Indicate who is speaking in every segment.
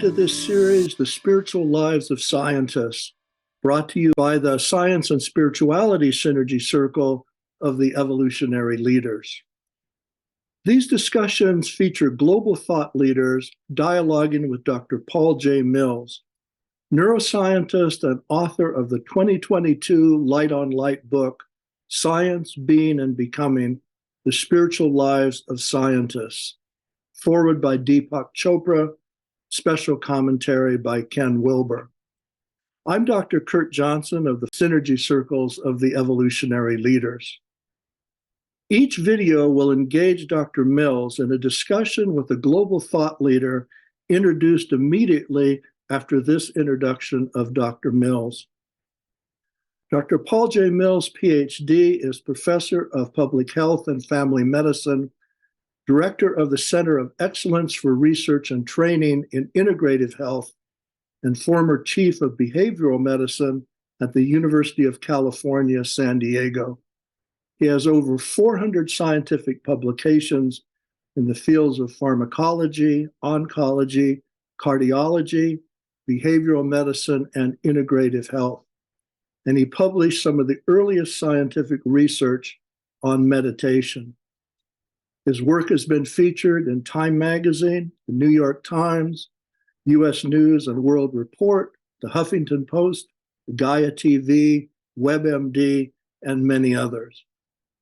Speaker 1: to this series, The Spiritual Lives of Scientists, brought to you by the Science and Spirituality Synergy Circle of the Evolutionary Leaders. These discussions feature global thought leaders dialoguing with Dr. Paul J. Mills, neuroscientist and author of the 2022 Light on Light book, Science, Being, and Becoming, The Spiritual Lives of Scientists. Foreword by Deepak Chopra, special commentary by Ken Wilber. I'm Dr. Kurt Johnson of the Synergy Circles of the Evolutionary Leaders. Each video will engage Dr. Mills in a discussion with a global thought leader introduced immediately after this introduction of Dr. Mills. Dr. Paul J. Mills, Ph.D., is Professor of Public Health and Family Medicine, Director of the Center of Excellence for Research and Training in Integrative Health, and former Chief of Behavioral Medicine at the University of California, San Diego. He has over 400 scientific publications in the fields of pharmacology, oncology, cardiology, behavioral medicine, and integrative health. And he published some of the earliest scientific research on meditation. His work has been featured in Time Magazine, the New York Times, U.S. News and World Report, the Huffington Post, Gaia TV, WebMD, and many others.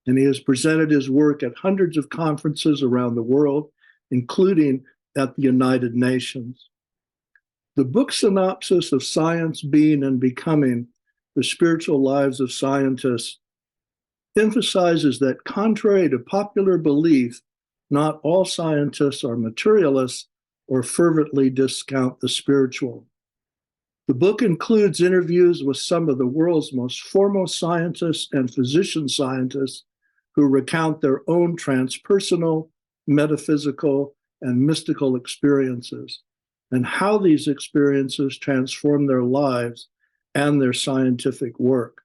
Speaker 1: And he has presented his work at hundreds of conferences around the world, including at the United Nations. The book synopsis of Science, Being, and Becoming, The Spiritual Lives of Scientists, emphasizes that contrary to popular belief, not all scientists are materialists or fervently discount the spiritual. The book includes interviews with some of the world's most foremost scientists and physician scientists who recount their own transpersonal, metaphysical, and mystical experiences, and how these experiences transform their lives and their scientific work.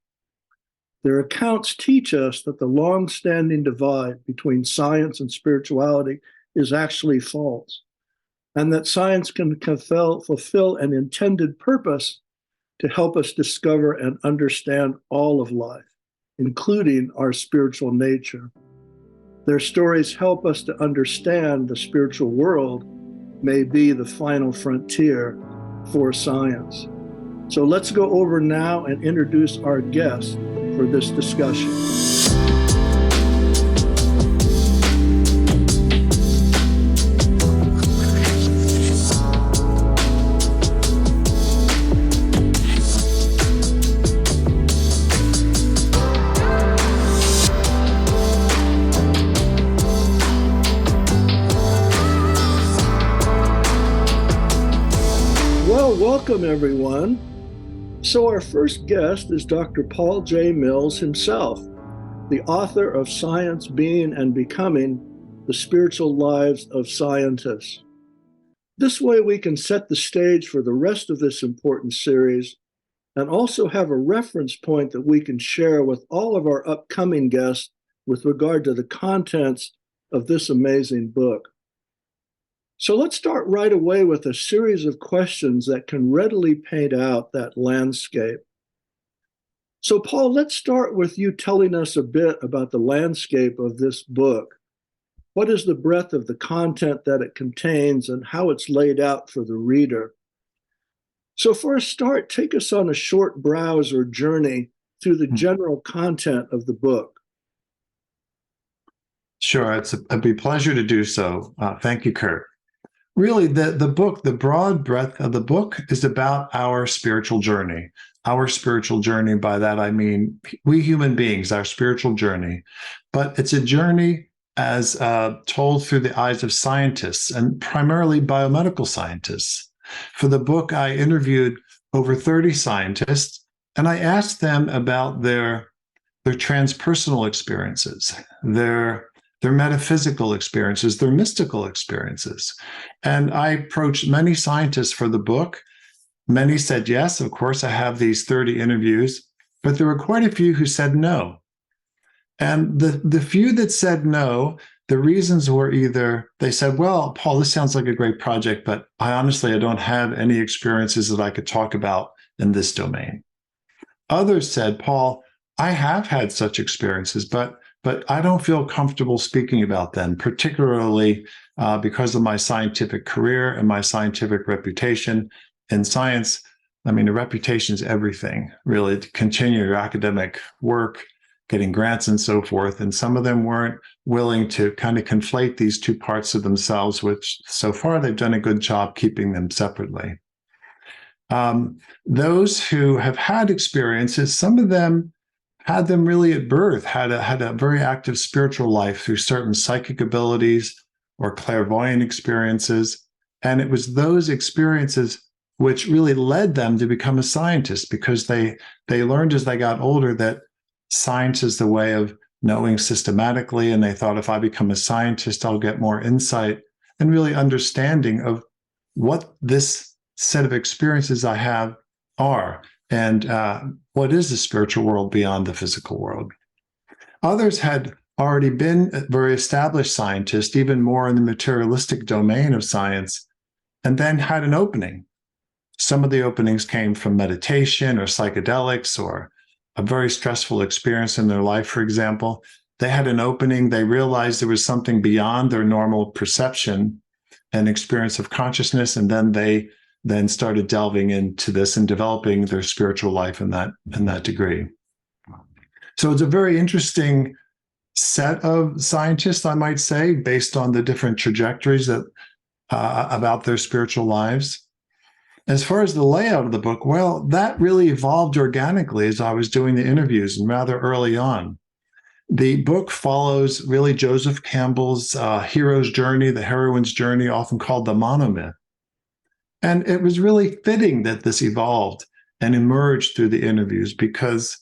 Speaker 1: Their accounts teach us that the long-standing divide between science and spirituality is actually false, and that science can fulfill an intended purpose to help us discover and understand all of life, including our spiritual nature. Their stories help us to understand the spiritual world may be the final frontier for science. So let's go over now and introduce our guest for this discussion. Well, welcome everyone. So our first guest is Dr. Paul J. Mills himself, the author of Science, Being, and Becoming, The Spiritual Lives of Scientists. This way we can set the stage for the rest of this important series and also have a reference point that we can share with all of our upcoming guests with regard to the contents of this amazing book. So let's start right away with a series of questions that can readily paint out that landscape. So Paul, let's start with you telling us a bit about the landscape of this book. What is the breadth of the content that it contains and how it's laid out for the reader? So for a start, take us on a short browse or journey through the general content of the book.
Speaker 2: Sure, it'd be a pleasure to do so. Thank you, Kurt. Really, the book, the broad breadth of the book is about our spiritual journey. Our spiritual journey, by that I mean we human beings, our spiritual journey. But it's a journey as told through the eyes of scientists and primarily biomedical scientists. For the book, I interviewed over 30 scientists, and I asked them about their transpersonal experiences, their metaphysical experiences, their mystical experiences. And I approached many scientists for the book. Many said, yes, of course, I have these 30 interviews, but there were quite a few who said no. And the few that said no the reasons were either they said, well, Paul, this sounds like a great project, but I don't have any experiences that I could talk about in this domain. Others said, Paul, I have had such experiences, but I don't feel comfortable speaking about them, particularly because of my scientific career and my scientific reputation in science. I mean, the reputation is everything, really, to continue your academic work, getting grants and so forth. And some of them weren't willing to kind of conflate these two parts of themselves, which so far they've done a good job keeping them separately. Those who have had experiences, some of them had them really at birth, had a very active spiritual life through certain psychic abilities or clairvoyant experiences. And it was those experiences which really led them to become a scientist, because they learned as they got older that science is the way of knowing systematically. And they thought, if I become a scientist, I'll get more insight and really understanding of what this set of experiences I have are, and what is the spiritual world beyond the physical world. Others had already been very established scientists, even more in the materialistic domain of science, and then had an opening. Some of the openings came from meditation or psychedelics or a very stressful experience in their life, for example. They had an opening. They realized there was something beyond their normal perception and experience of consciousness, and then they started delving into this and developing their spiritual life in that degree. So it's a very interesting set of scientists, I might say, based on the different trajectories that about their spiritual lives. As far as the layout of the book, well, that really evolved organically as I was doing the interviews and rather early on. The book follows really Joseph Campbell's hero's journey, the heroine's journey, often called the monomyth. And it was really fitting that this evolved and emerged through the interviews, because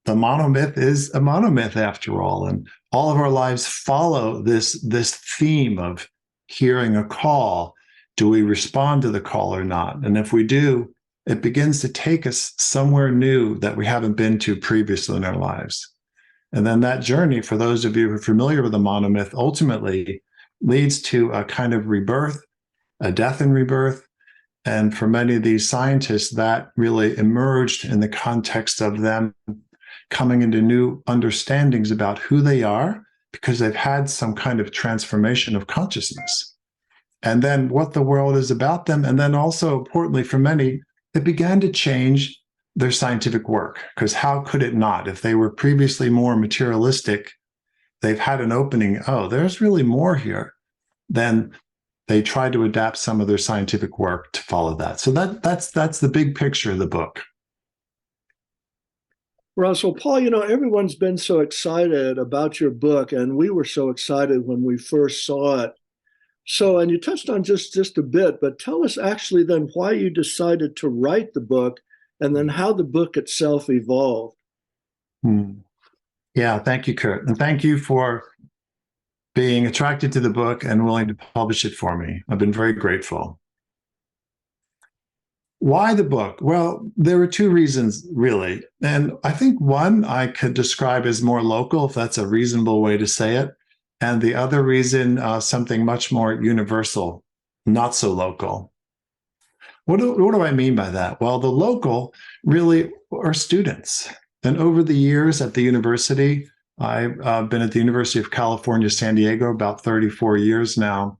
Speaker 2: the monomyth is a monomyth after all. And all of our lives follow this theme of hearing a call. Do we respond to the call or not? And if we do, it begins to take us somewhere new that we haven't been to previously in our lives. And then that journey, for those of you who are familiar with the monomyth, ultimately leads to a kind of rebirth, a death and rebirth. And for many of these scientists, that really emerged in the context of them coming into new understandings about who they are, because they've had some kind of transformation of consciousness. And then what the world is about them. And then also, importantly for many, it began to change their scientific work, because how could it not? If they were previously more materialistic, they've had an opening. Oh, there's really more here. Then they try to adapt some of their scientific work to follow that. So that's the big picture of the book.
Speaker 1: Russell, Paul, everyone's been so excited about your book, and we were so excited when we first saw it. So, and you touched on just a bit, but tell us actually then why you decided to write the book, and then how the book itself evolved.
Speaker 2: Yeah, thank you, Kurt. And thank you for being attracted to the book and willing to publish it for me. I've been very grateful. Why the book? Well, there were two reasons, really. And I think one I could describe as more local, if that's a reasonable way to say it. And the other reason, something much more universal, not so local. What do I mean by that? Well, the local really are students. And over the years at the university, I've been at the University of California, San Diego, about 34 years now.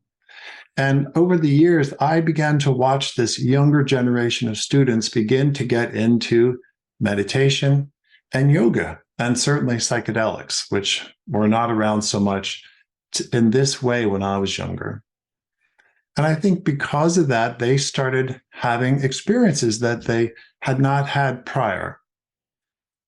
Speaker 2: And over the years, I began to watch this younger generation of students begin to get into meditation and yoga, and certainly psychedelics, which were not around so much in this way when I was younger. And I think because of that, they started having experiences that they had not had prior.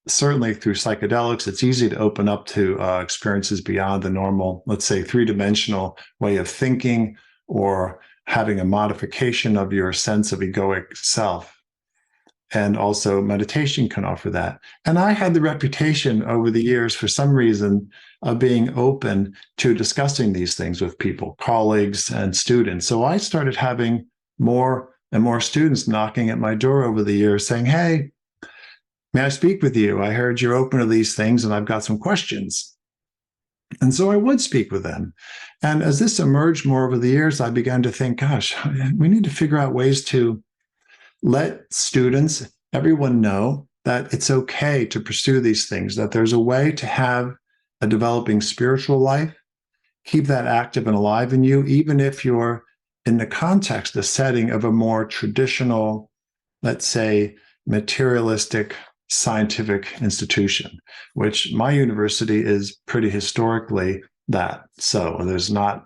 Speaker 2: Certainly through psychedelics, it's easy to open up to experiences beyond the normal, let's say, three-dimensional way of thinking, or having a modification of your sense of egoic self. And also meditation can offer that. And I had the reputation over the years, for some reason, of being open to discussing these things with people, colleagues and students. So I started having more and more students knocking at my door over the years saying, hey, may I speak with you? I heard you're open to these things and I've got some questions. And so I would speak with them. And as this emerged more over the years, I began to think, gosh, we need to figure out ways to let students, everyone know that it's okay to pursue these things, that there's a way to have a developing spiritual life, keep that active and alive in you, even if you're in the context, the setting of a more traditional, let's say, materialistic scientific institution, which my university is pretty historically that. So there's not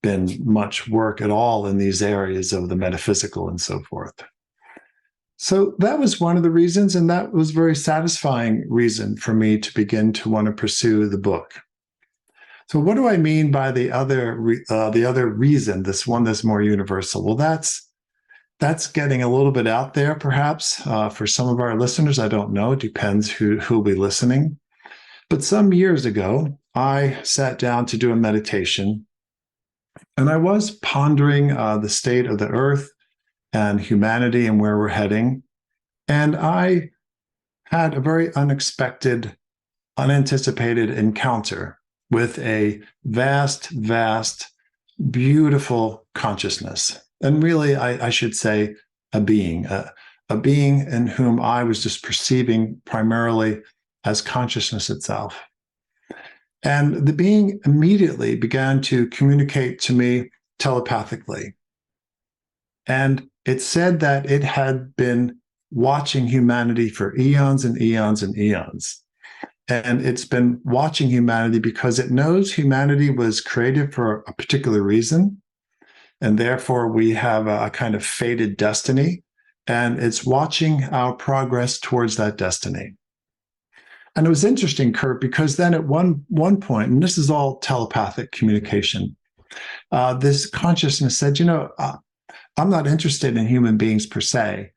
Speaker 2: been much work at all in these areas of the metaphysical and so forth. So that was one of the reasons, and that was a very satisfying reason for me to begin to want to pursue the book. So what do I mean by the other reason, this one that's more universal? Well, that's getting a little bit out there, perhaps, for some of our listeners. I don't know. It depends who'll be listening. But some years ago, I sat down to do a meditation, and I was pondering the state of the earth and humanity and where we're heading. And I had a very unexpected, unanticipated encounter with a vast, beautiful consciousness. And really, I should say a being in whom I was just perceiving primarily as consciousness itself. And the being immediately began to communicate to me telepathically. And it said that it had been watching humanity for eons and eons and eons. And it's been watching humanity because it knows humanity was created for a particular reason. And therefore, we have a kind of fated destiny. And it's watching our progress towards that destiny. And it was interesting, Kurt, because then at one point, and this is all telepathic communication, this consciousness said, I'm not interested in human beings per se.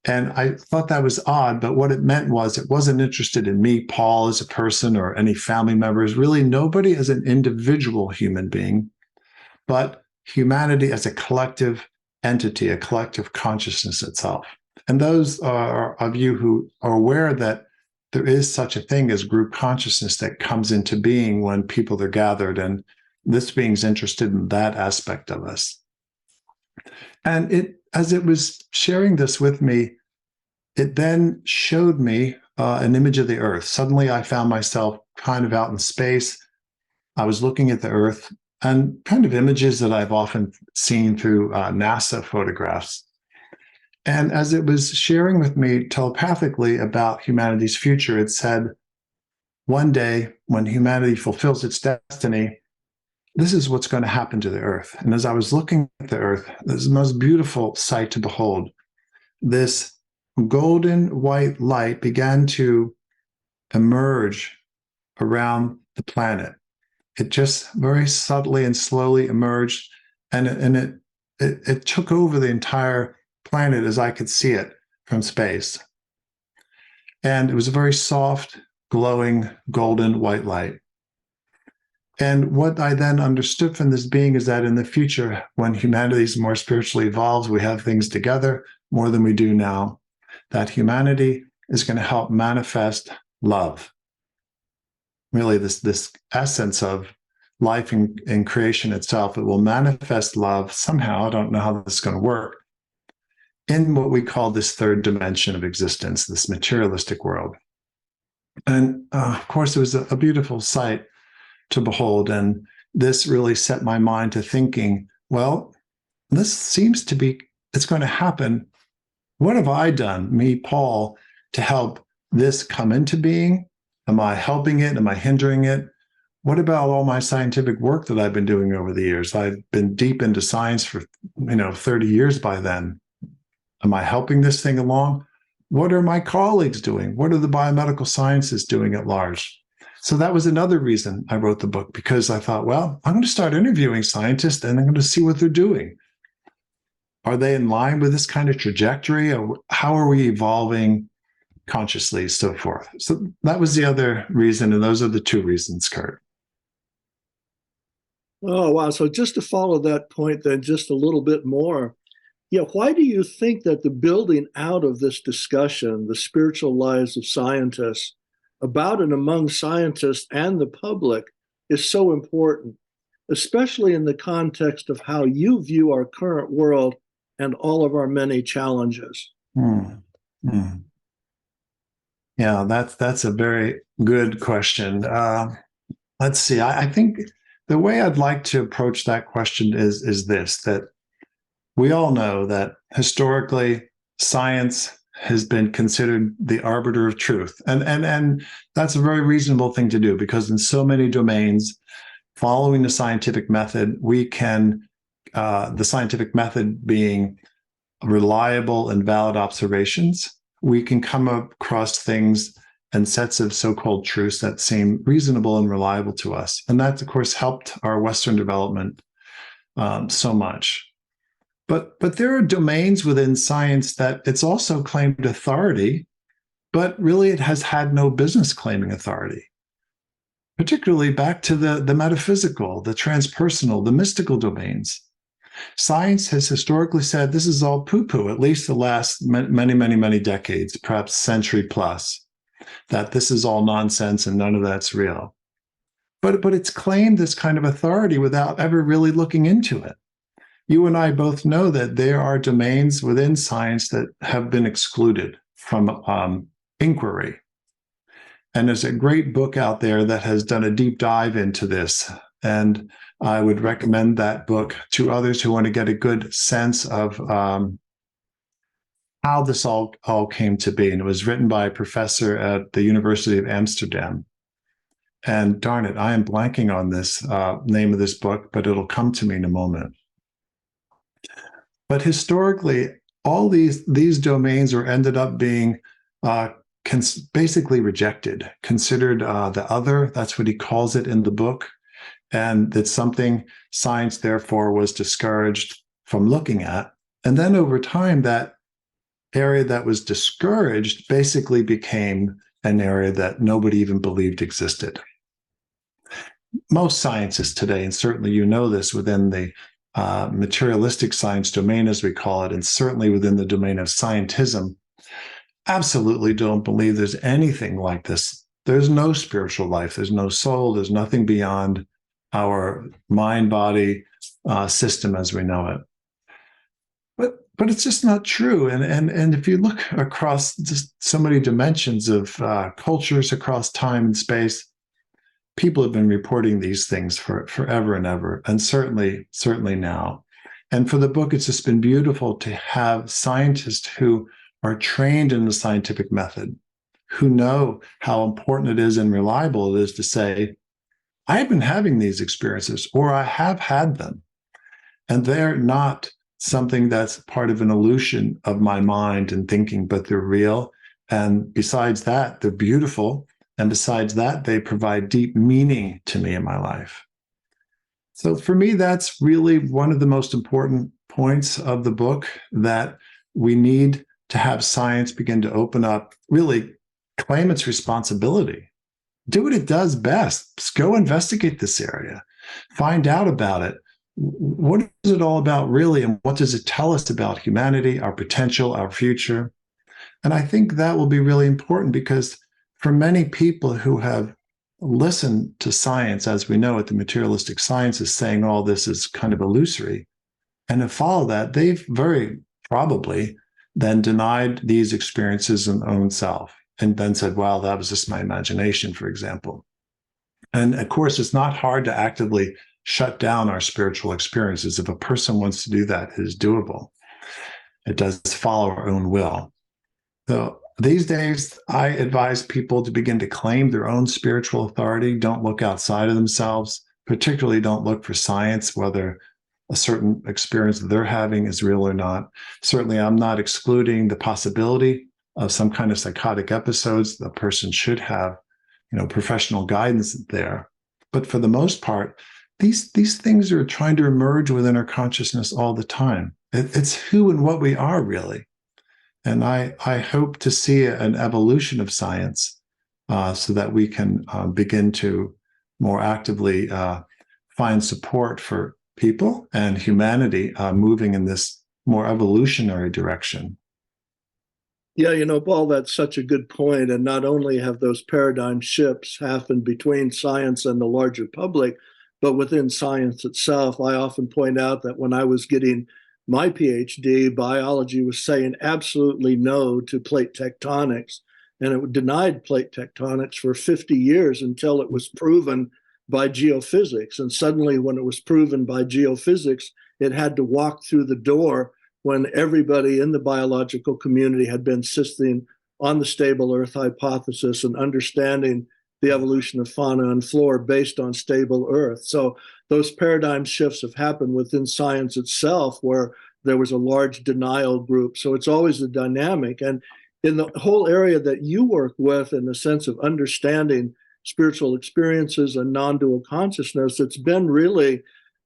Speaker 2: And I thought that was odd, but what it meant was it wasn't interested in me, Paul, as a person or any family members, really nobody as an individual human being, but humanity as a collective entity, a collective consciousness itself. And those of you who are aware that there is such a thing as group consciousness that comes into being when people are gathered, and this being's interested in that aspect of us. And as it was sharing this with me, it then showed me an image of the Earth. Suddenly, I found myself kind of out in space. I was looking at the Earth and kind of images that I've often seen through NASA photographs. And as it was sharing with me telepathically about humanity's future, it said, one day when humanity fulfills its destiny, this is what's going to happen to the Earth. And as I was looking at the Earth, this is the most beautiful sight to behold. This golden white light began to emerge around the planet. It just very subtly and slowly emerged, and it took over the entire planet as I could see it from space. And it was a very soft, glowing, golden white light. And what I then understood from this being is that in the future, when humanity is more spiritually evolved, we have things together more than we do now, that humanity is going to help manifest love. Really, this essence of life in creation itself, it will manifest love somehow. I don't know how this is going to work in what we call this third dimension of existence, this materialistic world. And of course, it was a beautiful sight to behold. And this really set my mind to thinking, well, this seems to be, it's going to happen. What have I done, me, Paul, to help this come into being? Am I helping it? Am I hindering it? What about all my scientific work that I've been doing over the years? I've been deep into science for 30 years by then. Am I helping this thing along? What are my colleagues doing? What are the biomedical sciences doing at large? So that was another reason I wrote the book, because I thought, well, I'm going to start interviewing scientists and I'm going to see what they're doing. Are they in line with this kind of trajectory? Or how are we evolving consciously, so forth? So that was the other reason, and those are the two reasons, Kurt.
Speaker 1: Oh, wow. So just to follow that point then just a little bit more, why do you think that the building out of this discussion, the spiritual lives of scientists, about and among scientists and the public, is so important, especially in the context of how you view our current world and all of our many challenges?
Speaker 2: Hmm. Hmm. Yeah, that's a very good question. Let's see. I think the way I'd like to approach that question is this: that we all know that historically science has been considered the arbiter of truth, and that's a very reasonable thing to do, because in so many domains, following the scientific method, we can the scientific method being reliable and valid observations, we can come across things and sets of so-called truths that seem reasonable and reliable to us. And that, of course, helped our Western development so much. But there are domains within science that it's also claimed authority, but really it has had no business claiming authority. Particularly back to the metaphysical, the transpersonal, the mystical domains. Science has historically said this is all poo-poo, at least the last many decades, perhaps century plus, that this is all nonsense and none of that's real. But it's claimed this kind of authority without ever really looking into it. You and I both know that there are domains within science that have been excluded from inquiry. And there's a great book out there that has done a deep dive into this. And I would recommend that book to others who want to get a good sense of how this all came to be. And it was written by a professor at the University of Amsterdam. And darn it, I am blanking on this name of this book, but it'll come to me in a moment. But historically, all these domains are ended up being basically rejected, considered the other. That's what he calls it in the book. And it's something science, therefore, was discouraged from looking at. And then over time, that area that was discouraged basically became an area that nobody even believed existed. Most scientists today, and certainly you know this within the materialistic science domain, as we call it, and certainly within the domain of scientism, absolutely don't believe there's anything like this. There's no spiritual life. There's no soul. There's nothing beyond our mind-body system as we know it. But it's just not true. And if you look across just so many dimensions of cultures across time and space, people have been reporting these things for forever and ever, and certainly now. And for the book, it's just been beautiful to have scientists who are trained in the scientific method, who know how important it is and reliable it is to say, I've been having these experiences, or I have had them, and they're not something that's part of an illusion of my mind and thinking, but they're real. And besides that, they're beautiful. And besides that, they provide deep meaning to me in my life. So for me, that's really one of the most important points of the book, that we need to have science begin to open up, really claim its responsibility. Do what it does best. Just go investigate this area. Find out about it. What is it all about, really? And what does it tell us about humanity, our potential, our future? And I think that will be really important, because for many people who have listened to science, as we know it, the materialistic sciences, saying all this is kind of illusory, and to follow that, they've very probably then denied these experiences in their own self, and then said, well, that was just my imagination, for example. And of course, it's not hard to actively shut down our spiritual experiences. If a person wants to do that, it is doable. It does follow our own will. So these days, I advise people to begin to claim their own spiritual authority. Don't look outside of themselves. Particularly, don't look for science, whether a certain experience that they're having is real or not. Certainly, I'm not excluding the possibility of some kind of psychotic episodes. The person should have, professional guidance there. But for the most part, these things are trying to emerge within our consciousness all the time. It's who and what we are, really. And I hope to see an evolution of science so that we can begin to more actively find support for people and humanity moving in this more evolutionary direction.
Speaker 1: Yeah, Paul, that's such a good point. And not only have those paradigm shifts happened between science and the larger public, but within science itself. I often point out that when I was getting my PhD, biology was saying absolutely no to plate tectonics. And it denied plate tectonics for 50 years until it was proven by geophysics. And suddenly, when it was proven by geophysics, it had to walk through the door when everybody in the biological community had been insisting on the stable Earth hypothesis and understanding the evolution of fauna and flora based on stable Earth. So those paradigm shifts have happened within science itself, where there was a large denial group. So it's always a dynamic. And in the whole area that you work with, in the sense of understanding spiritual experiences and non-dual consciousness, it's been really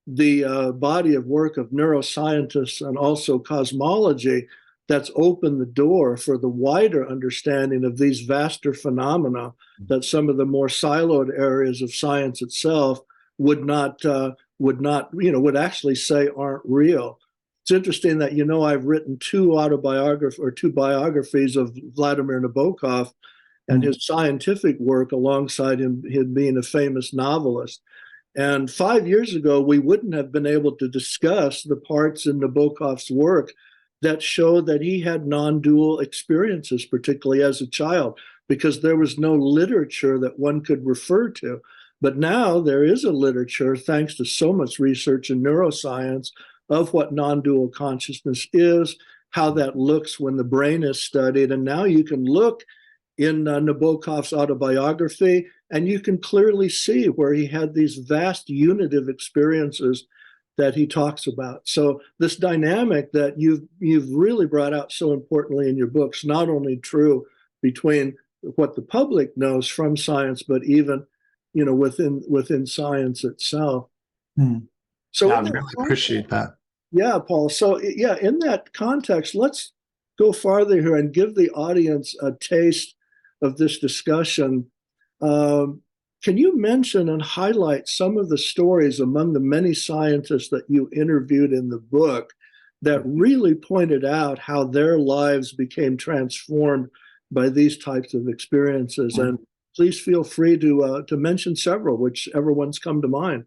Speaker 1: the body of work of neuroscientists and also cosmology that's opened the door for the wider understanding of these vaster phenomena that some of the more siloed areas of science itself would actually say aren't real. It's interesting that I've written two biographies of Vladimir Nabokov and his scientific work alongside him being a famous novelist. And 5 years ago, we wouldn't have been able to discuss the parts in Nabokov's work that show that he had non-dual experiences, particularly as a child, because there was no literature that one could refer to. But now there is a literature, thanks to so much research in neuroscience, of what non-dual consciousness is, how that looks when the brain is studied. And now you can look in Nabokov's autobiography, and you can clearly see where he had these vast unitive experiences that he talks about. So this dynamic that you've really brought out so importantly in your books, not only true between what the public knows from science, but even within science itself. So
Speaker 2: I really appreciate that.
Speaker 1: Yeah, Paul. So yeah, in that context, let's go farther here and give the audience a taste of this discussion. Can you mention and highlight some of the stories among the many scientists that you interviewed in the book that really pointed out how their lives became transformed by these types of experiences? And please feel free to mention several, whichever ones come to mind.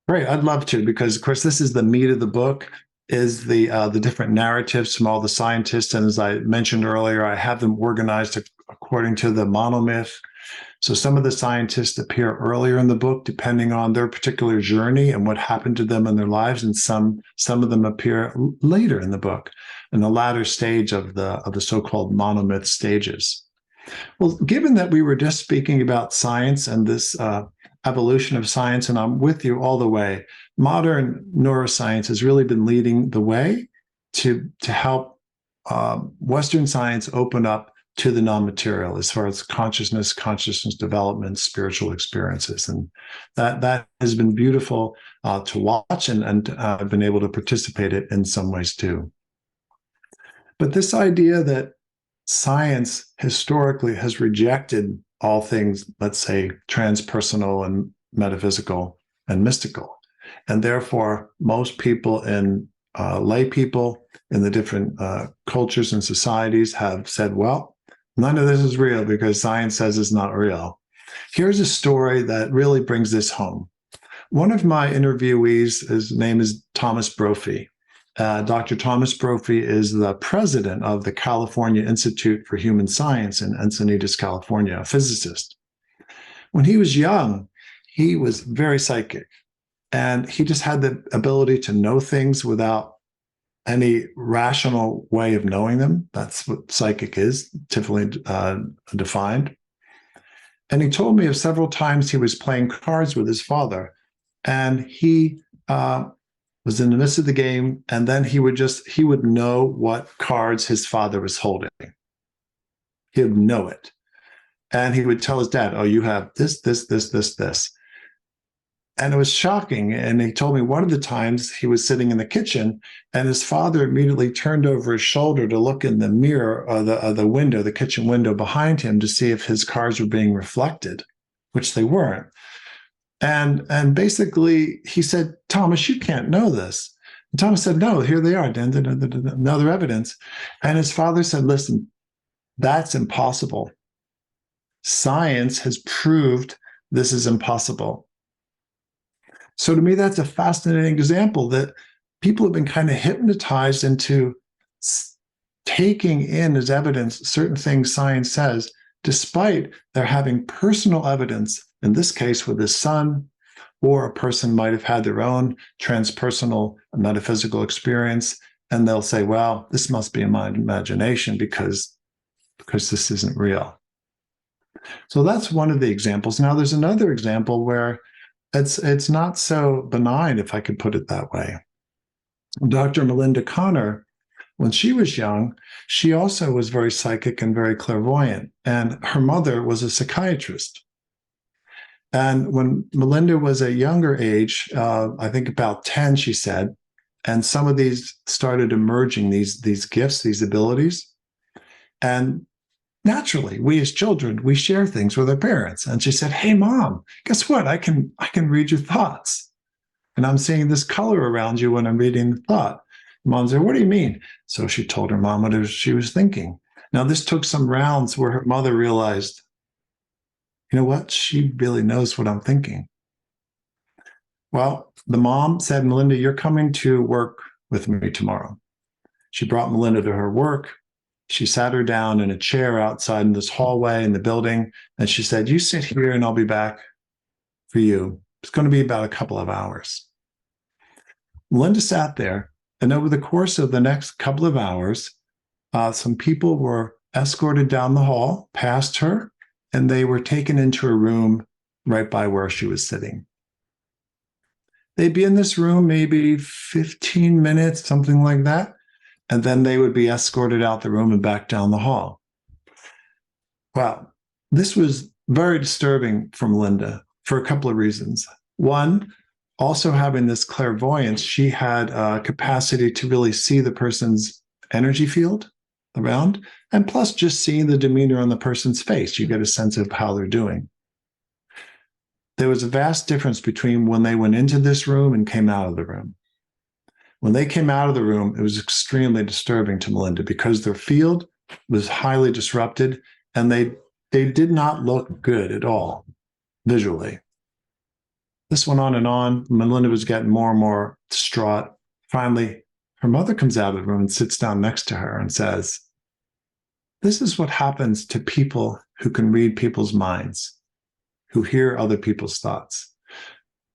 Speaker 2: Great, I'd love to, because of course this is the meat of the book, is the different narratives from all the scientists. And as I mentioned earlier, I have them organized according to the monomyth. So some of the scientists appear earlier in the book, depending on their particular journey and what happened to them in their lives, and some of them appear later in the book, in the latter stage of the so-called monomyth stages. Well, given that we were just speaking about science and this evolution of science, and I'm with you all the way, modern neuroscience has really been leading the way to help Western science open up to the non-material as far as consciousness development, spiritual experiences. And that has been beautiful to watch, and I've been able to participate in some ways too. But this idea that science historically has rejected all things, let's say, transpersonal and metaphysical and mystical. And therefore, most people lay people in the different cultures and societies have said, well, none of this is real because science says it's not real. Here's a story that really brings this home. One of my interviewees, his name is Thomas Brophy. Dr. Thomas Brophy is the president of the California Institute for Human Science in Encinitas, California, a physicist. When he was young, he was very psychic, and he just had the ability to know things without any rational way of knowing them. That's what psychic is, typically defined. And he told me of several times he was playing cards with his father, and he was in the midst of the game, and then he would know what cards his father was holding. He would know it. And he would tell his dad, oh, you have this, this, this, this, this. And it was shocking. And he told me one of the times he was sitting in the kitchen, and his father immediately turned over his shoulder to look in the mirror or the window, the kitchen window behind him, to see if his cards were being reflected, which they weren't. And basically he said, Thomas, you can't know this. And Thomas said, no, here they are, another evidence. And his father said, listen, that's impossible. Science has proved this is impossible. So to me, that's a fascinating example that people have been kind of hypnotized into taking in as evidence certain things science says, despite their having personal evidence, in this case with his son, or a person might have had their own transpersonal metaphysical experience, and they'll say, well, this must be in my imagination because this isn't real. So that's one of the examples. Now there's another example where it's not so benign, if I could put it that way. Dr. Melinda Connor, when she was young, she also was very psychic and very clairvoyant, and her mother was a psychiatrist. And when Melinda was a younger age, I think about 10, she said, and some of these started emerging, these gifts, these abilities. And naturally, we as children, we share things with our parents. And she said, hey, Mom, guess what? I can read your thoughts. And I'm seeing this color around you when I'm reading the thought. Mom said, what do you mean? So she told her mom what she was thinking. Now, this took some rounds where her mother realized, you know what? She really knows what I'm thinking. Well, the mom said, Melinda, you're coming to work with me tomorrow. She brought Melinda to her work. She sat her down in a chair outside in this hallway in the building. And she said, you sit here and I'll be back for you. It's going to be about a couple of hours. Melinda sat there. And over the course of the next couple of hours, some people were escorted down the hall past her, and they were taken into a room right by where she was sitting. They'd be in this room maybe 15 minutes, something like that, and then they would be escorted out the room and back down the hall. Well, this was very disturbing for Melinda for a couple of reasons. One, also having this clairvoyance, she had a capacity to really see the person's energy field around, and plus just seeing the demeanor on the person's face, you get a sense of how they're doing. There was a vast difference between when they went into this room and came out of the room. When they came out of the room, it was extremely disturbing to Melinda because their field was highly disrupted and they did not look good at all visually. This went on and on. Melinda was getting more and more distraught. Finally, her mother comes out of the room and sits down next to her and says, this is what happens to people who can read people's minds, who hear other people's thoughts.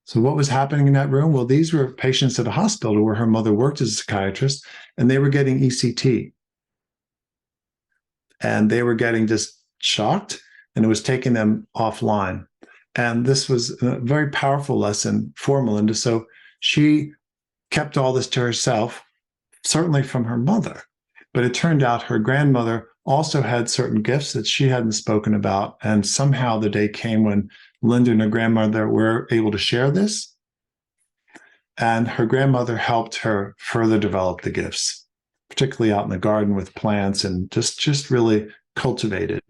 Speaker 2: So what was happening in that room? Well, these were patients at a hospital where her mother worked as a psychiatrist, and they were getting ECT. And they were getting just shocked, and it was taking them offline. And this was a very powerful lesson for Melinda. So she kept all this to herself, certainly from her mother. But it turned out her grandmother also had certain gifts that she hadn't spoken about. And somehow the day came when Linda and her grandmother were able to share this. And her grandmother helped her further develop the gifts, particularly out in the garden with plants and just really cultivated.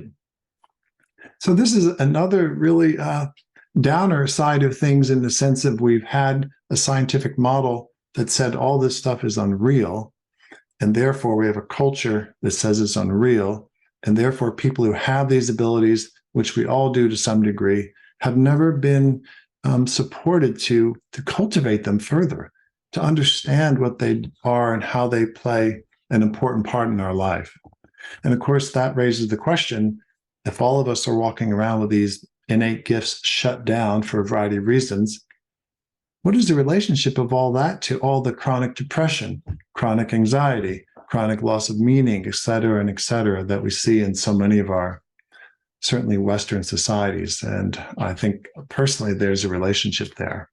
Speaker 2: So this is another really downer side of things in the sense of we've had a scientific model that said all this stuff is unreal. And therefore, we have a culture that says it's unreal. And therefore, people who have these abilities, which we all do to some degree, have never been supported to cultivate them further, to understand what they are and how they play an important part in our life. And of course, that raises the question, if all of us are walking around with these innate gifts shut down for a variety of reasons, what is the relationship of all that to all the chronic depression, chronic anxiety, chronic loss of meaning, et cetera, that we see in so many of our, certainly Western societies? And I think personally, there's a relationship there.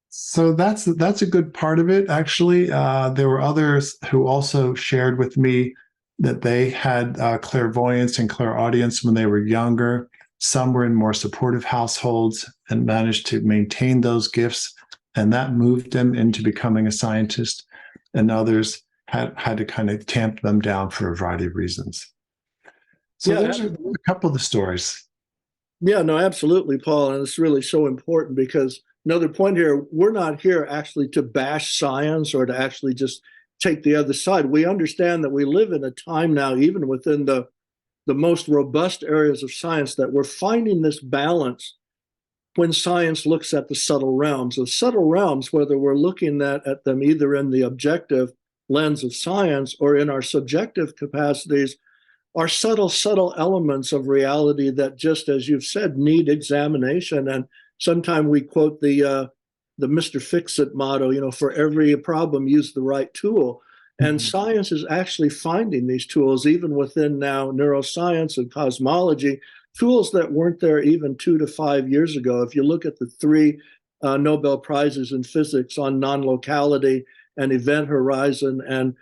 Speaker 2: So that's a good part of it. Actually, there were others who also shared with me that they had clairvoyance and clairaudience when they were younger. Some were in more supportive households and managed to maintain those gifts, and that moved them into becoming a scientist. And others had to kind of tamp them down for a variety of reasons. So those are a couple of the stories.
Speaker 1: Yeah, no, absolutely, Paul. And it's really so important because another point here, we're not here actually to bash science or to actually just take the other side. We understand that we live in a time now, even within the most robust areas of science, that we're finding this balance when science looks at the subtle realms. The subtle realms, whether we're looking at them either in the objective lens of science or in our subjective capacities, are subtle elements of reality that, just as you've said, need examination. And sometimes we quote the Mr. Fix-It motto, for every problem, use the right tool. And science is actually finding these tools, even within now neuroscience and cosmology, tools that weren't there even 2 to 5 years ago. If you look at the 3 Nobel Prizes in physics on non-locality and event horizon and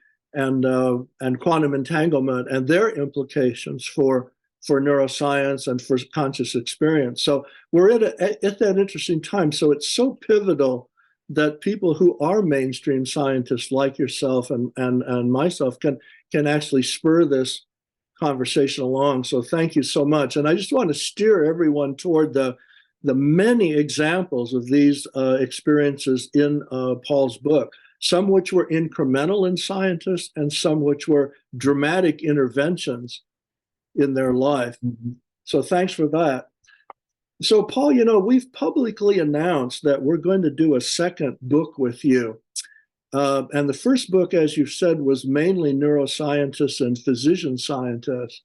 Speaker 1: quantum entanglement and their implications for neuroscience and for conscious experience. So we're at that interesting time. So it's so pivotal that people who are mainstream scientists like yourself and myself can actually spur this conversation along. So thank you so much. And I just want to steer everyone toward the many examples of these experiences in Paul's book, some which were incremental in scientists and some which were dramatic interventions in their life. So thanks for that. So Paul, we've publicly announced that we're going to do a second book with you. And the first book, as you've said, was mainly neuroscientists and physician scientists.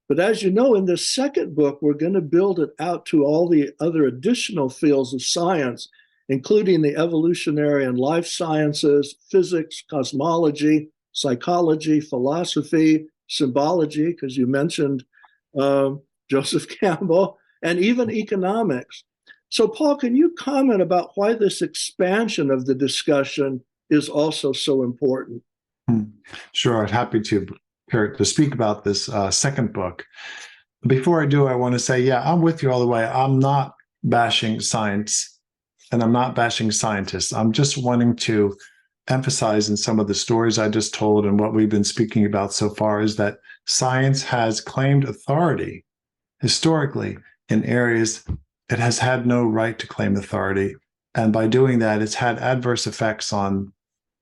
Speaker 1: But as you know, in this second book, we're going to build it out to all the other additional fields of science, including the evolutionary and life sciences, physics, cosmology, psychology, philosophy, symbology, because you mentioned Joseph Campbell, and even economics. So Paul, can you comment about why this expansion of the discussion is also so important?
Speaker 2: Sure, I'm happy to speak about this second book. Before I do, I want to say, yeah, I'm with you all the way. I'm not bashing science, and I'm not bashing scientists. I'm just wanting to emphasize in some of the stories I just told and what we've been speaking about so far is that science has claimed authority historically in areas it has had no right to claim authority. And by doing that, it's had adverse effects on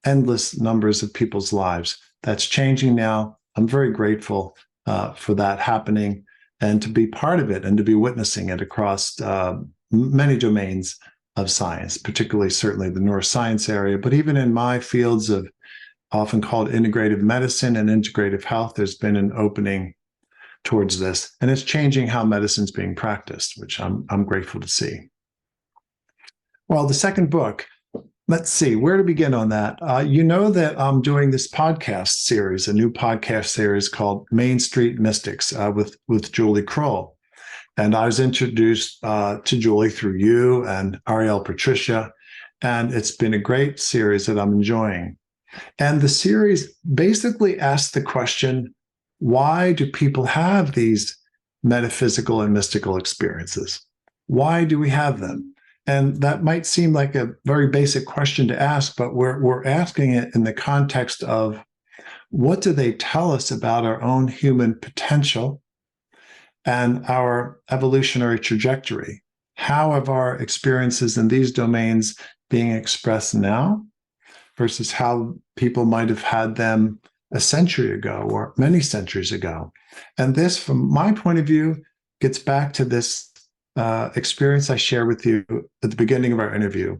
Speaker 2: endless numbers of people's lives. That's changing now. I'm very grateful for that happening and to be part of it and to be witnessing it across many domains of science, particularly certainly the neuroscience area, but even in my fields of often called integrative medicine and integrative health, there's been an opening towards this, and it's changing how medicine's being practiced, which I'm grateful to see. Well, the second book, let's see, where to begin on that? You know that I'm doing this podcast series, a new podcast series called Main Street Mystics with Julie Kroll. And I was introduced to Julie through you and Ariel Patricia, and it's been a great series that I'm enjoying. And the series basically asks the question, why do people have these metaphysical and mystical experiences? Why do we have them? And that might seem like a very basic question to ask, but we're asking it in the context of what do they tell us about our own human potential and our evolutionary trajectory? How have our experiences in these domains being expressed now versus how people might have had them a century ago or many centuries ago? And this, from my point of view, gets back to this experience I shared with you at the beginning of our interview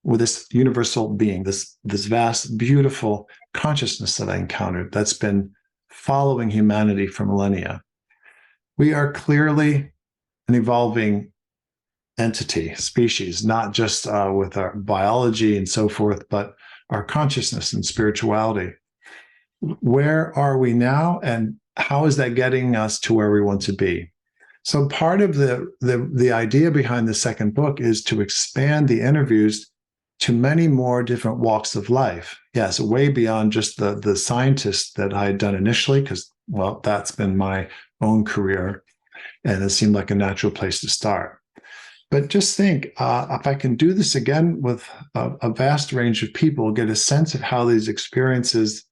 Speaker 2: with this universal being, this vast, beautiful consciousness that I encountered that's been following humanity for millennia. We are clearly an evolving entity, species, not just with our biology and so forth, but our consciousness and spirituality. Where are we now, and how is that getting us to where we want to be? So part of the idea behind the second book is to expand the interviews to many more different walks of life. Yes, way beyond just the scientists that I had done initially, because, well, that's been my own career, and it seemed like a natural place to start. But just think, if I can do this again with a vast range of people, get a sense of how these experiences,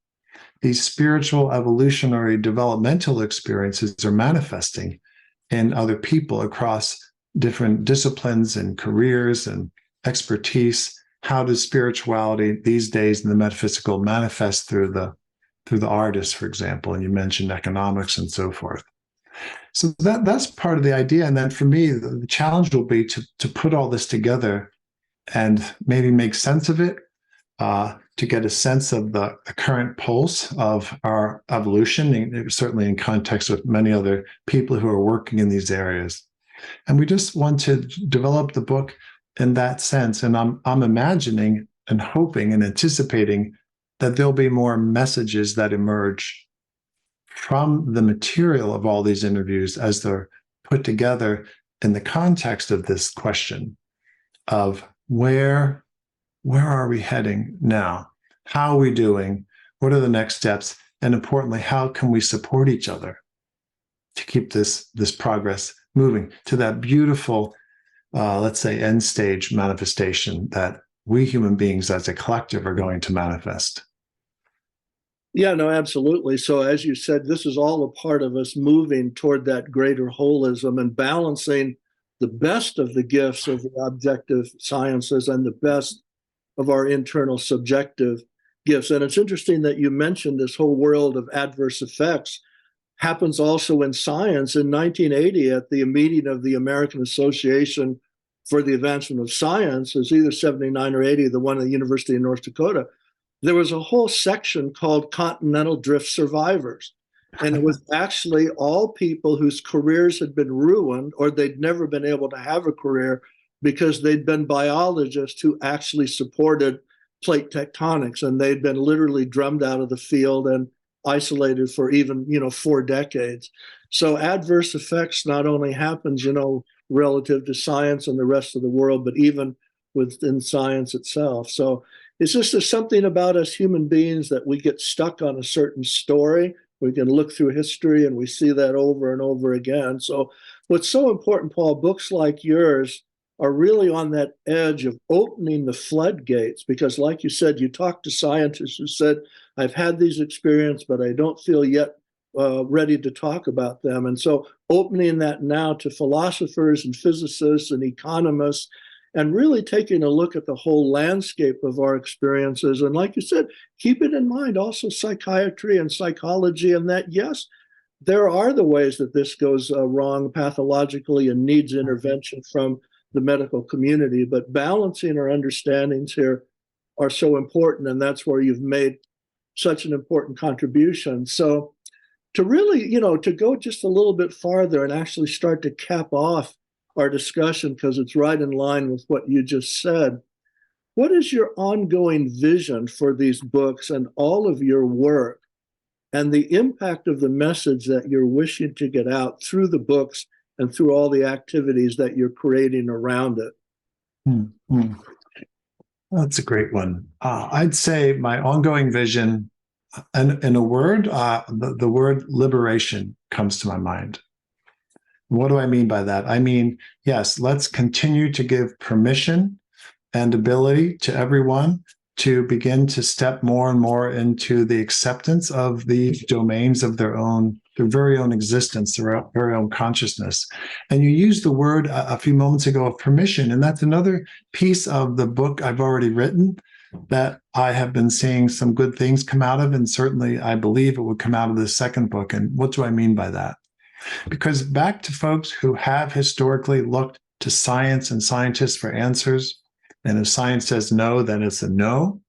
Speaker 2: these spiritual, evolutionary, developmental experiences are manifesting in other people across different disciplines and careers and expertise. How does spirituality these days in the metaphysical manifest through the artist, for example? And you mentioned economics and so forth. So that's part of the idea. And then for me, the challenge will be to put all this together and maybe make sense of it, to get a sense of the current pulse of our evolution, certainly in context with many other people who are working in these areas. And we just want to develop the book in that sense. And I'm imagining and hoping and anticipating that there'll be more messages that emerge from the material of all these interviews as they're put together in the context of this question of where are we heading now? How are we doing? What are the next steps? And importantly, how can we support each other to keep this progress moving to that beautiful, let's say, end stage manifestation that we human beings as a collective are going to manifest?
Speaker 1: Yeah, no, absolutely. So as you said, this is all a part of us moving toward that greater holism and balancing the best of the gifts of the objective sciences and the best of our internal subjective gifts. And it's interesting that you mentioned this whole world of adverse effects happens also in science. In 1980, at the meeting of the American Association for the Advancement of Science, is either 79 or 80, the one at the University of North Dakota, there was a whole section called Continental Drift Survivors. And it was actually all people whose careers had been ruined or they'd never been able to have a career because they'd been biologists who actually supported plate tectonics, and they'd been literally drummed out of the field and isolated for even 4 decades. So adverse effects not only happens relative to science and the rest of the world, but even within science itself. So it's just there's something about us human beings that we get stuck on a certain story. We can look through history and we see that over and over again. So what's so important, Paul, books like yours are really on that edge of opening the floodgates, because like you said, you talk to scientists who said, I've had these experiences, but I don't feel yet ready to talk about them. And so opening that now to philosophers and physicists and economists, and really taking a look at the whole landscape of our experiences. And like you said, keep it in mind also psychiatry and psychology, and that, yes, there are the ways that this goes wrong pathologically and needs intervention from the medical community, but balancing our understandings here are so important, and that's where you've made such an important contribution. So to really, to go just a little bit farther and actually start to cap off our discussion, because it's right in line with what you just said, what is your ongoing vision for these books and all of your work and the impact of the message that you're wishing to get out through the books and through all the activities that you're creating around it?
Speaker 2: That's a great one. I'd say my ongoing vision, and in a word, the word liberation comes to my mind. What do I mean by that? I mean, yes, let's continue to give permission and ability to everyone to begin to step more and more into the acceptance of the domains of their very own existence, their very own consciousness. And you used the word a few moments ago of permission, and that's another piece of the book I've already written that I have been seeing some good things come out of, and certainly I believe it would come out of the second book. And what do I mean by that? Because back to folks who have historically looked to science and scientists for answers, and if science says no, then it's a no.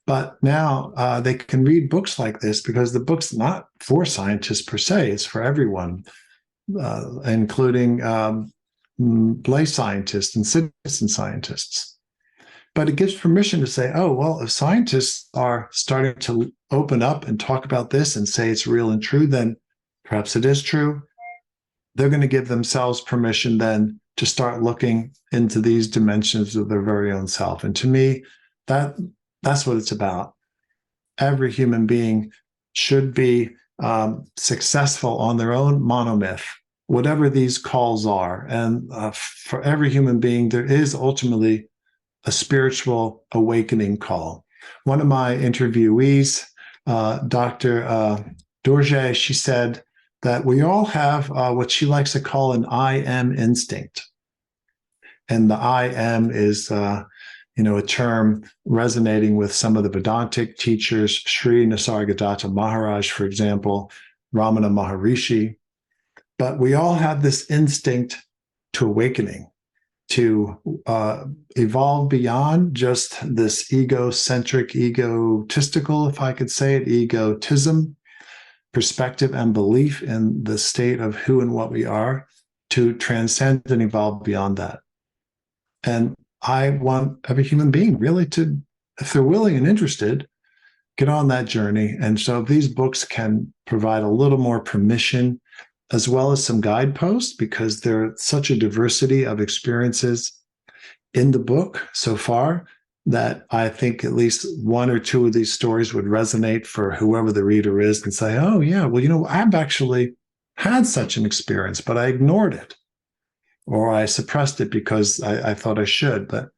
Speaker 2: But now they can read books like this because the book's not for scientists per se, it's for everyone, including lay scientists and citizen scientists. But it gives permission to say, oh, well, if scientists are starting to open up and talk about this and say it's real and true, then perhaps it is true. They're going to give themselves permission then to start looking into these dimensions of their very own self. And to me, that's what it's about. Every human being should be successful on their own monomyth, whatever these calls are. And for every human being, there is ultimately a spiritual awakening call. One of my interviewees, Dr. Dorje, she said that we all have what she likes to call an I am instinct. And the I am is, a term resonating with some of the Vedantic teachers, Sri Nisargadatta Maharaj, for example, Ramana Maharishi. But we all have this instinct to awakening, to evolve beyond just this egotistical, if I could say it, egotism, perspective and belief in the state of who and what we are, to transcend and evolve beyond that. And I want every human being really to, if they're willing and interested, get on that journey. And so these books can provide a little more permission, as well as some guideposts, because there's such a diversity of experiences in the book so far that I think at least one or two of these stories would resonate for whoever the reader is and say, oh, yeah, well, I've actually had such an experience, but I ignored it, or I suppressed it because I thought I should. But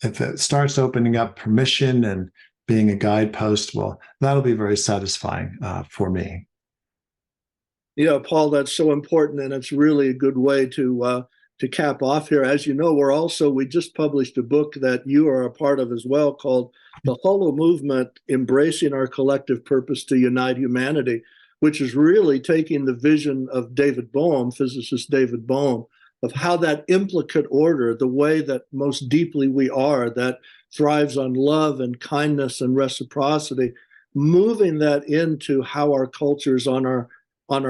Speaker 2: if it starts opening up permission and being a guidepost, well, that'll be very satisfying for me.
Speaker 1: Yeah, Paul, that's so important, and it's really a good way to cap off here. As you know, we just published a book that you are a part of as well, called The Hollow Movement: Embracing Our Collective Purpose to Unite Humanity, which is really taking the vision of David Bohm, physicist David Bohm, of how that implicate order, the way that most deeply we are, that thrives on love and kindness and reciprocity, moving that into how our cultures on our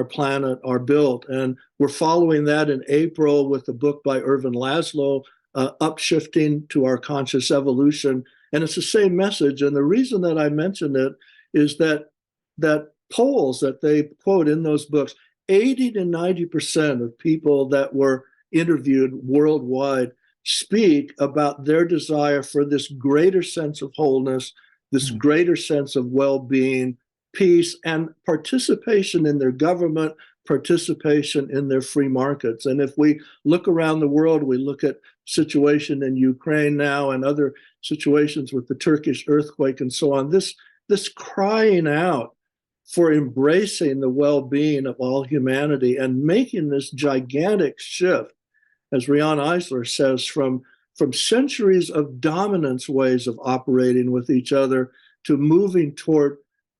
Speaker 1: planet are built. And we're following that in April with a book by Ervin Laszlo, Upshifting to Our Conscious Evolution. And it's the same message. And the reason that I mentioned it is that polls that they quote in those books, 80 to 90% of people that were interviewed worldwide speak about their desire for this greater sense of wholeness, this greater sense of well-being, peace, and participation in their government, participation in their free markets. And if we look around the world, we look at situation in Ukraine now and other situations with the Turkish earthquake and so on, this crying out for embracing the well-being of all humanity and making this gigantic shift, as Riane Eisler says, from centuries of dominance ways of operating with each other to moving toward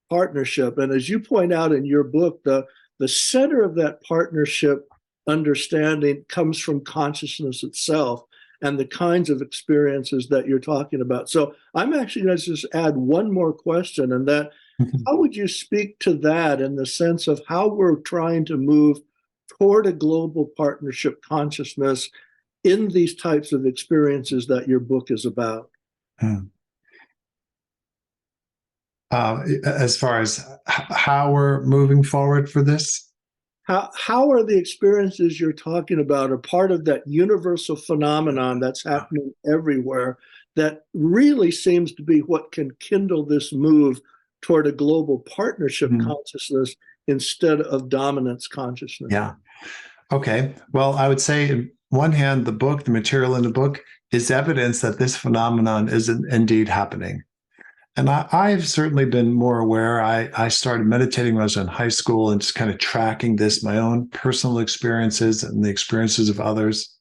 Speaker 1: partnership. And as you point out in your book, the center of that partnership understanding comes from consciousness itself and the kinds of experiences that you're talking about. So I'm actually going to just add one more question, and that how would you speak to that in the sense of how we're trying to move toward a global partnership consciousness in these types of experiences that your book is about?
Speaker 2: As far as how we're moving forward for this?
Speaker 1: How are the experiences you're talking about a part of that universal phenomenon that's happening everywhere that really seems to be what can kindle this move toward a global partnership consciousness instead of dominance consciousness?
Speaker 2: Yeah. Okay. Well, I would say, on one hand, the material in the book is evidence that this phenomenon is indeed happening. And I've certainly been more aware. I started meditating when I was in high school and just kind of tracking this, my own personal experiences and the experiences of others.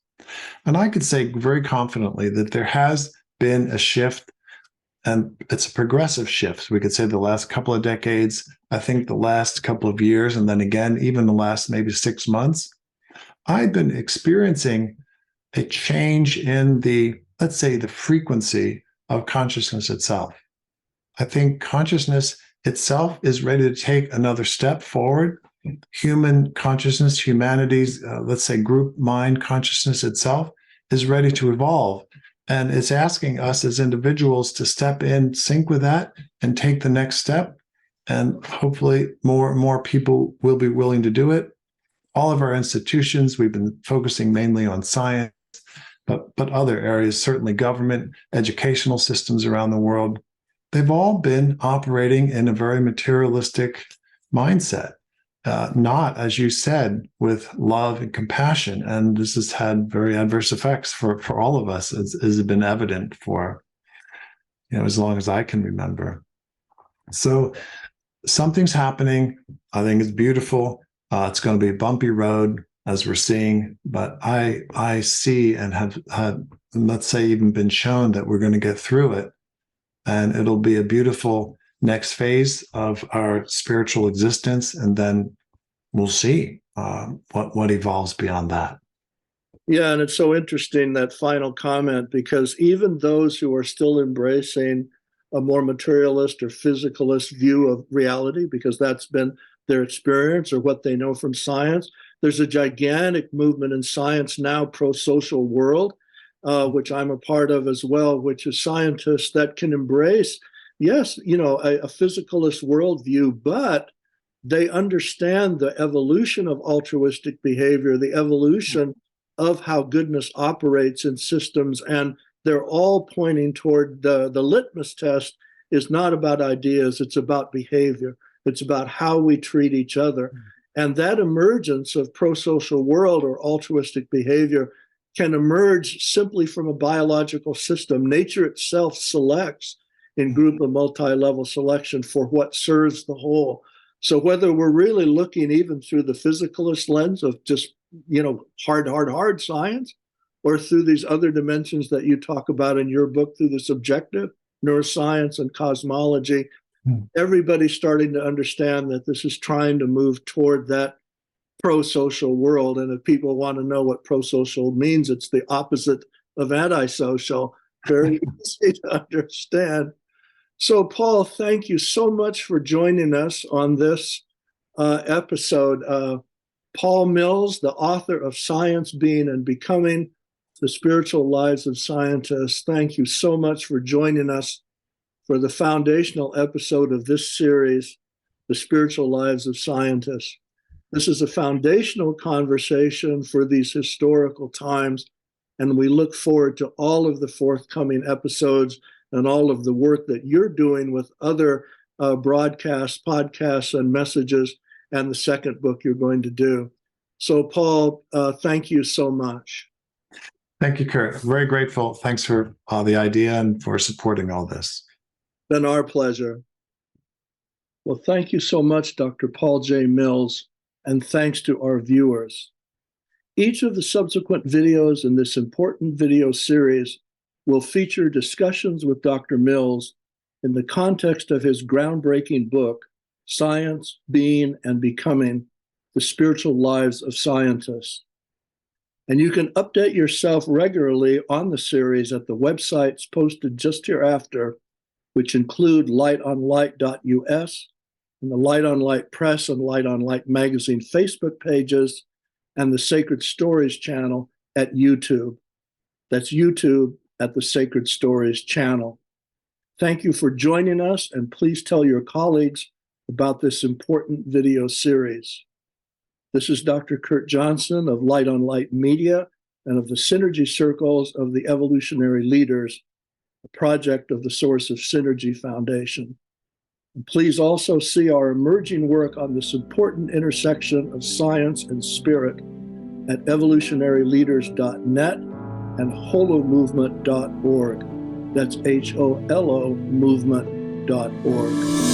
Speaker 2: And I could say very confidently that there has been a shift, and it's a progressive shift. We could say the last couple of decades, I think the last couple of years, and then again, even the last maybe 6 months, I've been experiencing a change in let's say, the frequency of consciousness itself. I think consciousness itself is ready to take another step forward. Human consciousness, humanity's, let's say, group mind consciousness itself is ready to evolve. And it's asking us as individuals to step in, sync with that, and take the next step. And hopefully more and more people will be willing to do it. All of our institutions, we've been focusing mainly on science, but other areas, certainly government, educational systems around the world, they've all been operating in a very materialistic mindset, not, as you said, with love and compassion. And this has had very adverse effects for all of us, as has been evident for, as long as I can remember. So something's happening. I think it's beautiful. It's going to be a bumpy road. as we're seeing. But I see and have had, let's say, even been shown that we're going to get through it. And it'll be a beautiful next phase of our spiritual existence. And then we'll see what evolves beyond that.
Speaker 1: Yeah, and it's so interesting, that final comment, because even those who are still embracing a more materialist or physicalist view of reality, because that's been their experience or what they know from science, there's a gigantic movement in science now, pro-social world, which I'm a part of as well, which is scientists that can embrace, yes, a physicalist worldview, but they understand the evolution of altruistic behavior, the evolution of how goodness operates in systems, and they're all pointing toward the litmus test is not about ideas, it's about behavior. It's about how we treat each other. And that emergence of pro-social world or altruistic behavior can emerge simply from a biological system. Nature itself selects in group of multi-level selection for what serves the whole. So whether we're really looking even through the physicalist lens of just, hard science, or through these other dimensions that you talk about in your book, through the subjective, neuroscience and cosmology, everybody's starting to understand that this is trying to move toward that pro-social world. And if people want to know what pro-social means, it's the opposite of antisocial. Very easy to understand. So, Paul, thank you so much for joining us on this episode. Paul Mills, the author of Science, Being, and Becoming, The Spiritual Lives of Scientists, thank you so much for joining us for the foundational episode of this series, The Spiritual Lives of Scientists. This is a foundational conversation for these historical times, and we look forward to all of the forthcoming episodes and all of the work that you're doing with other broadcasts, podcasts, and messages, and the second book you're going to do. So, Paul, thank you so much.
Speaker 2: Thank you, Kurt. Very grateful. Thanks for the idea and for supporting all this.
Speaker 1: Been our pleasure. Well, thank you so much, Dr. Paul J. Mills, and thanks to our viewers. Each of the subsequent videos in this important video series will feature discussions with Dr. Mills in the context of his groundbreaking book, Science, Being, and Becoming, The Spiritual Lives of Scientists. And you can update yourself regularly on the series at the websites posted just hereafter, which include lightonlight.us and the Light on Light Press and Light on Light Magazine Facebook pages, and the Sacred Stories channel at YouTube. That's YouTube at the Sacred Stories channel. Thank you for joining us, and please tell your colleagues about this important video series. This is Dr. Kurt Johnson of Light on Light Media and of the Synergy Circles of the Evolutionary Leaders, a project of the Source of Synergy Foundation. And please also see our emerging work on this important intersection of science and spirit at evolutionaryleaders.net and holomovement.org. That's HOLO movement.org.